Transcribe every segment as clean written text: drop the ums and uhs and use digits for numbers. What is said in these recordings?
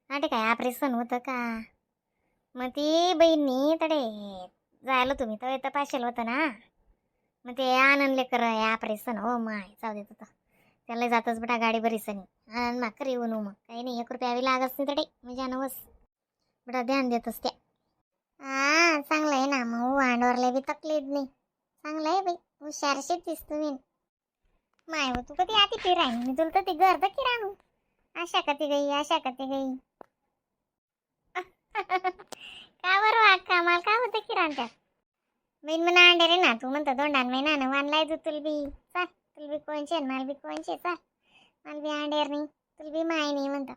आटे काय ऑपरेशन होतं का? मग ती बहिणी तडे जायला तुम्ही तर तपासेल होतं ना. मग ते आनंदले कर ऑपरेशन हो माय जाऊ देत होतं त्याला जातच बेटा गाडी बरीच नाही आनंद मा कर येऊन मग काही नाही 1 रुपया लागत नाही तडे म्हणजे नवस बेटा ध्यान देतच त्या. हा चांगलं आहे ना मग वांडवरला बी तकलीफ नाही चांगलं आहे बाई हुशारशीच दिस तुम्ही माय हो तू कधी आती फिराय मी तुला तर ती गर्द किराणू आशा कधी गई का बरं अक्का मला काय होतं किराण त्यात बहीण म्हणा अंडे रे ना तू म्हणतो 2 महिना वानलाय तू तुलबी चाल तुलबी कोणचे माल बी कोणचे चाल माल बी अंडेर नाही तुलबी माय नाही म्हणतो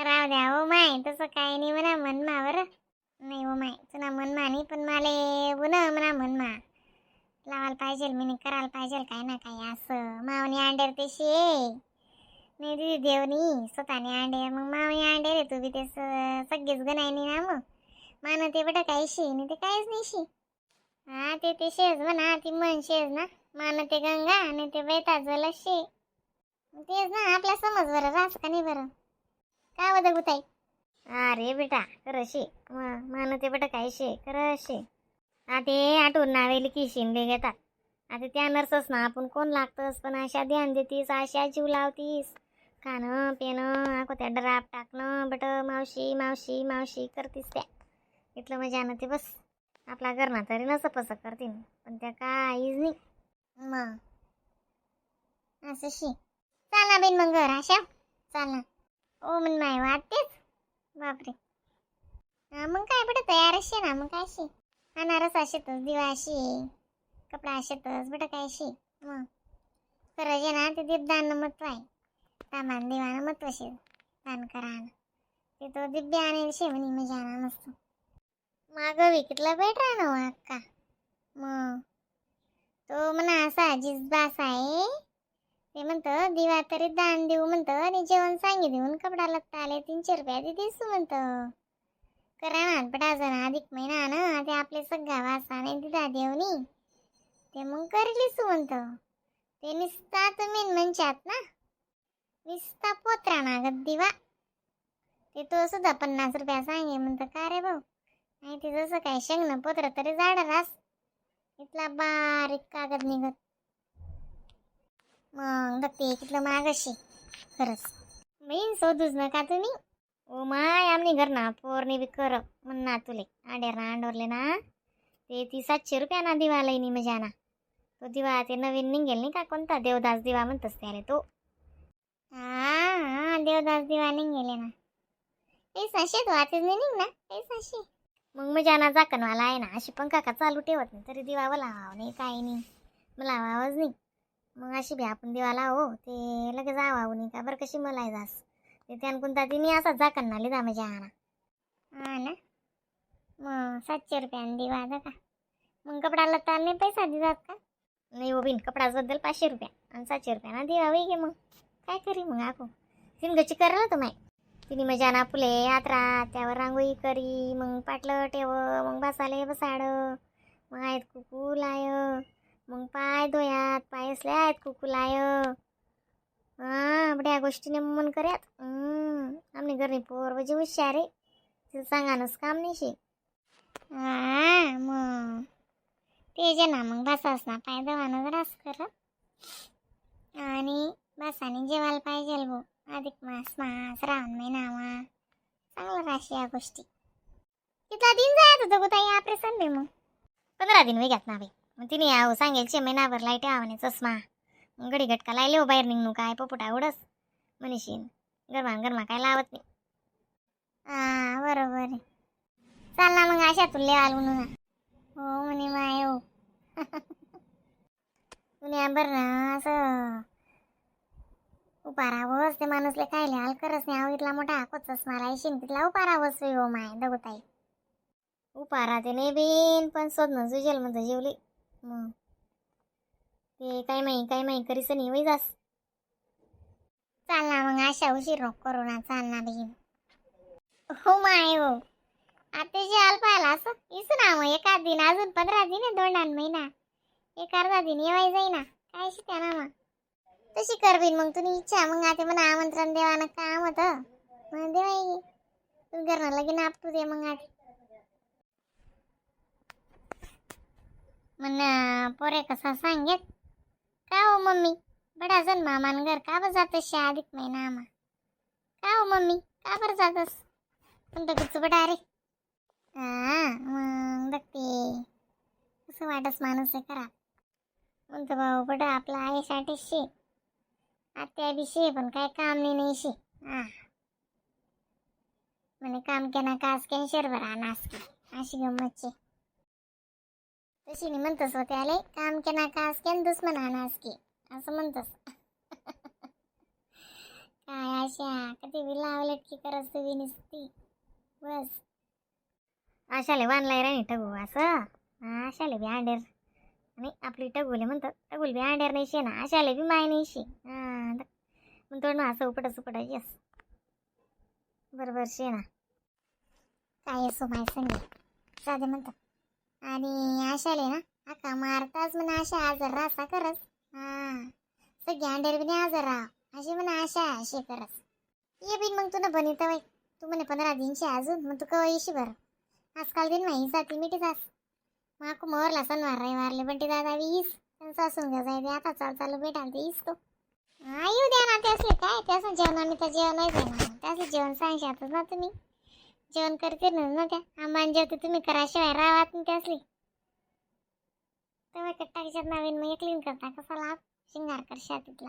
राव द्या हो माय तसं काही नाही म्हणा मनमा बरं नाही हो माय तुला मनमा नाही पण माले उन्हा म्हणा मनमा लावायला पाहिजे मी करायला पाहिजे काय ना काय असं मावनी अंडेर ते शे नाही दिदी देवनी स्वतःने अंडेर मग मावनी अंडेर तू बी ते सगळेच गणायनी ना मग मान ते बेटा काही शे नाही ते काहीच नाही शे हा ते शेज म्हणा ती मन शेज ना मान ते गंगा आणि ते बेता जल शे तेच ना आपल्या समज बरं रास का नाही बरं काय बदल गुताई अरे बेटा करशे मान ते बेटा काही शे करशे ते आठवून नावेली की शिंदे घेतात आता त्या नर्सच ना आपण कोण लागतस पण अशा ध्यान देतीस अशा जीव लावतीस खाणं पिणं आको त्या ड्राप टाकणं बट मावशी मावशी मावशी करतीस त्या इथलं मजा ना ते बस आपला घरना तरी नसं पसं करतीन पण त्या काहीच नाही मग असं शी चाल ना बेन मग घर अशा चाल ना ओ मन माय वाटतेच बापरे मग काय बेटा तयार असे ना मग काय शे अनारस असेतच दिवा अशी कपडा असेतच बेटा काय शे मग करायचे ना ते दीपदान महत्व आहे सामान देवानं महत्व शे दान करा ते तो दिव्य आणि शे म्हणे मजा नसतो माग विकतला भेटला ना अक्का मग तो म्हणा असा जिजबास आहे ते म्हणतं दिवा तरी दान देऊ म्हणतं आणि जेवण सांगी देऊन कपडा लत्ता आले 300 रुपया दिसू म्हणतं करा ना बडा जण अधिक महिना ना ते आपले सगळा वासाने दिदा देवनी ते मग करलीस म्हणतं ते निसता तुम्ही म्हणच्यात ना निसता पोत्रा ना ग दिवा ते तो सुद्धा 50 रुपया सांगे म्हणतं का रे भाऊ नाही ते जसं काय शेंगणं पोत्र तरी झाड रास इथला बारीक कागद निघत मग बघते कितलं मागाशी खरंच बहीण शोधूच नका तुम्ही ओ माय आमनी घर ना पोरणी बी कर म्हण ना तुले आंडेर ना अंडोरले ना ते 700 रुपया ना दिवा लईनी मजा ना तो दिवा ते नवीन निघेल नाही का कोणता देवदास दिवा म्हणतस त्याले तो हा देवदास दिवा निघेले ना ते सशेत वाचेच नाही निघ ना ते सशे मग मजा ना झाकणवाला आहे ना अशी पंखा का चालू ठेवत नाही तरी दिवा लावावं नाही काही नाही मला आवाज नाही मग अशी बी आपण दिवा लावो ते लगेच आवावं नाही का बरं कशी मला जास ते त्यान कोणता तिने असा झाकण ना लिदा मजा ना हा ना मग 700 रुपयाने दिवा का मग कपडा लत्ता नाही पैसा देतात का नाही हो बिन कपडाच बद्दल 500 रुपया आणि 700 रुपया ना दिवा वही घे मग काय करी मग आको तिने गच्ची करायला तर माय तिने मजा ना फुले यात्रा त्यावर रांगोळी करी मग पाटलं ठेव मग बसाले बसाड मग आहेत कुकू लाय मग पाय धोयात पायसले आहेत कुकू लाय बड्या गोष्टीने मन करयात आमने घरी पोर म्हणजे हुशार आहे तिथं सांगानच काम नाही शे मग ते जे ना मग बसास ना पाय दवानं रास कर आणि बसाने जेवायला पाहिजे भाऊ अधिक मास श्रावण महिना चांगलं राशी या गोष्टी किती दिन जायत होतं गो ताई ऑपरेशन बे मग 15 दिन वेग्यात ना बे मग तिने यावं सांगेल महिनाभर लाईट आवाने चष्मा गडी गटका लायले हो बाहेर निघणू काय पोपुटा उडस मनीषीन गरमा काय लावत नाही बरोबर आहे चाल ना मग अशा तुले आलू ना हो म्हणे माय हो तुने बर ना असं उपारावस ते माणूसले काय लिहाल करस नाही इथला मोठा हाकोच मला येशील तिथला उपारावस हो माय दगोताई उपारा ते नाही बिन पण शोधणं जुजेल म्हणतं जेवली मग ते काय माही करीस नाही वय जास चाल ना मग अशा उशीर नको करू ना चाल ना बहीण हो माय हो आता जे आल पाहिला असं इस ना मग 1 दिन अजून 15 दिन 2 महिना 1 अर्धा दिन येवाय जाईना काय शित्या ना मग तशी करवीन मग तुझी इच्छा. मग आता म्हणा आमंत्रण देवानं काम होतं मग देवाई तू घरनं लगीन आपटू दे मग आधी म्हण पोरे कसा सांगेत का हो मम्मी बडा जण मामान घर का बरं जातस अधिक महिना आम्हा का हो मम्मी का बरं जातस कोणतं गुच्च बडा रे मग बघते कसं वाटस माणूस आहे करा म्हणतो भाऊ बडा आपला आईसाठी शे आत्या बी शे पण काय काम नाही शे म्हणे काम केना कास केन शरभरा नासकी अशी गंमतचे तशी नाही म्हणतस होते आले काम केना कास केन दुश्मन नासकी असं म्हणतस काय आशा कधी विला लटकी करत तुम्ही निसती बस आशाले वानलाय राणी टगू असं आशाले बी अंडेर आणि आपली टगुले म्हणतात टगुल बी अंडेर नाही शे ना आशाले बी माय नाही शे म्हणतो ना असं उपट यस बरोबर शे ना काय असो माय संगे साधे म्हणतात आणि आशाले ना आका मारताच म्हणा आशा आजार रासा करस सगळी अंडेर बी नाही आजार राहा अशी म्हणा आशा अशी करस ये बिन मग तुला बनित बाई तू म्हणे 15 दिनशे अजून मग तू कवा येशी बरं आजकाल दिन माही जाती मिठी जास माकू मोरला सणवार रविवारले बंटी दादा वीस त्यांचा असून घ्या जाय आता चालू भेटाल ते इसतो येऊ द्या ना ते असले काय त्याचं जेवण आम्ही तर जेवण नाही देणार त्याचं जेवण सांगशातच ना तुम्ही जेवण करते ना त्या आंबान जेवते तुम्ही कराशिवाय राहात ते असली तेव्हा कट्टाकीच्यात नवीन मग एकलीन करता कसा लाभ शिंगार करशा तिथला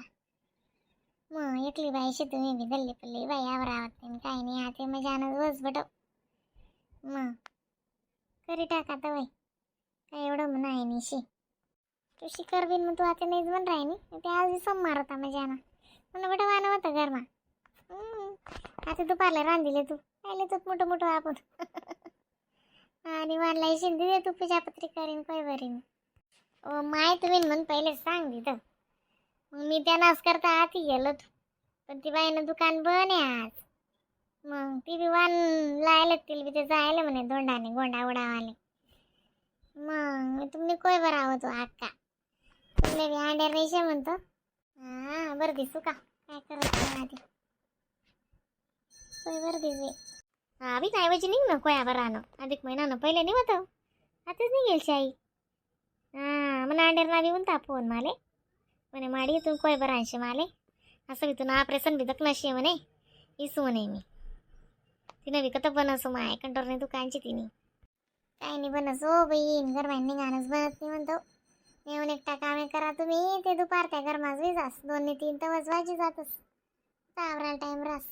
मग एकली बाईशी तुम्ही बी दल्ली पल्ली बाई यावर आवडते काही नाही आते मग जानच बस बटव मग करी टाका तर बाई काय एवढं म्हणा आहे निशी तू शिकर बिन मग तू आता नाहीच बन राही नाही ते आज सम मारता मजा ना म्हणून बटं वानं होतं घरमा आता दुपारला रांधिले तू पाहिले तू मोठं आपण आणि वानला शिंदी दे तू पूजापत्री करीन काय बरीन माय तुम्ही म्हणून पहिले सांग दिलं मग मी त्या नाच करता आती गेलो तू पण ती बाईनं दुकान बन आहे आज मग ती बी वान लायला तील बी ते जायला म्हणे दोंडाने गोंडा उडावाले मग तुम्ही कोय बरं आहोत अक्का तुमले बी अंड्या रेशे म्हणतो बरं दिसू का काय करत आधी कोय बरं दिसू बी काय वाजी निघ ना कोया बरं आणो अधिक महिना पहिले नाही होतं आताच नाही गेल शाई मला अंडेर ना देऊन फोन माले म्हणे माडी तू कोय बरं आणशे माले असं बी तुला ऑपरेशन बी दखनाशी म्हणे इसू म्हणे मी तिनं बी कत बनसो माय कंटोरने दुकानची तिने काही नाही बनसो बहीण घर बाईंनी गाणंच बनत नाही म्हणतो येऊन एकटा कामे करा तुम्ही ते दुपार त्या घरमाच जास 2 ते 3 तवच वाजी जातस तावराला टाइम रास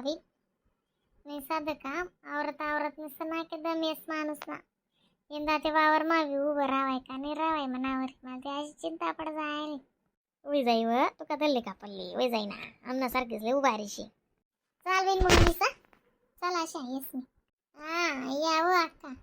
बी नाही साधं काम आवरत नसतं ना की दमेस माणूस ना यंदा ते वावर मावी उभं रावाय का नाही रावाय मनावर माझी अशी चिंता पड जाय उभी जाई व तू का धरले का पडली वय जाई ना आमनासारखीच लय उभारीशी चाल बेन मग चल अशा येस मी यावं अक्का